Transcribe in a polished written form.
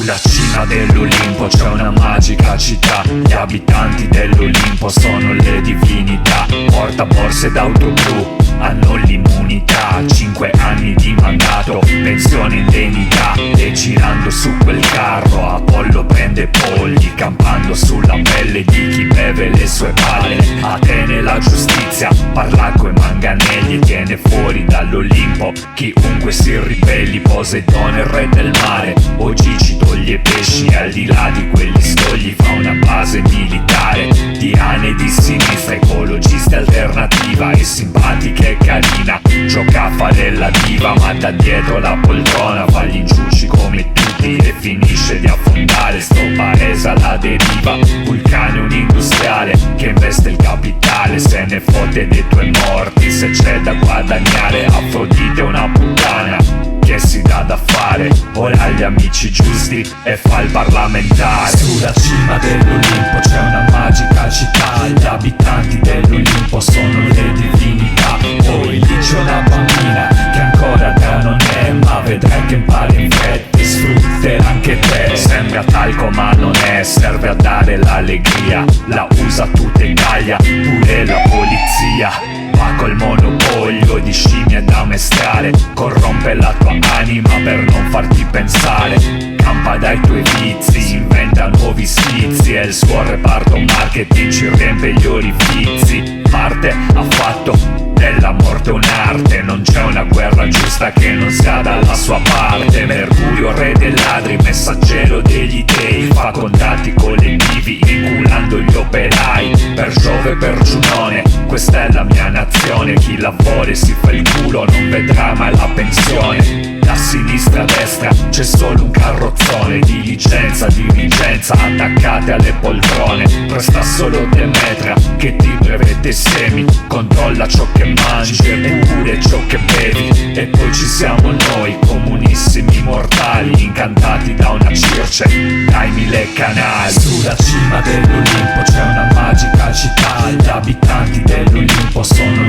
Sulla cima dell'Olimpo c'è una magica città. Gli abitanti dell'Olimpo sono le divinità. Porta borse d'auto blu, hanno l'immunità. 5 anni di mandato, pensione indennità. E girando su quel carro Apollo prende polli, campando sulla pelle di chi beve le sue palle. Atene la giustizia, parla coi manganelli e tiene fuori dall'Olimpo chiunque si ribelli. Poseidone, il re del mare, oggi ci toglie i pesci. Al di là di quegli stogli fa una base militare. Diane di sinistra, ecologista alternativa, è simpatica e carina, gioca a fare la diva, ma da dietro la poltrona fa gli inciuci come tutti e finisce di affondare sto paese alla deriva. Vulcano è un industriale che investe il capitale, se ne fotte dei tuoi morti se c'è da guadagnare. Afrodite è una puttana che si dà da fare, ora agli amici giusti e fa il parlamentare. Sulla cima dell'Olimpo c'è una magica città. Gli abitanti dell'Olimpo sono le divinità. Poi lì c'è una bambina che ancora te non è, ma vedrai che impari in fretta e sfrutterà anche te. Sembra talco ma non è, serve a dare l'allegria. La usa tutta Italia, pure la polizia. Va col monopolio di scimmie da ammaestrare, corrompe la tua anima per non farti pensare. Campa dai tuoi vizi, inventa nuovi sfizi e il suo reparto marketing ci riempie gli orifizi. Marte ha fatto della morte un'arte, non c'è una guerra giusta che non sia dalla sua parte. Mercurio, re dei ladri, messaggero degli dei, fa contatti collettivi inculando gli operai. Per Giove, per Giunone, questa è la mia nazione. Chi lavora e si fa il culo non vedrà mai la pensione. Da sinistra a destra c'è solo un carrozzone, diligenza, dirigenza attaccate alle poltrone. Resta solo Demetra che ti brevette semi, controlla ciò che mangi e pure ciò che bevi. E poi ci siamo noi, comunissimi mortali, incantati da una Circe dai 1000 canali. Sulla cima dell'Olimpo c'è una magica città. Gli abitanti dell'Olimpo sono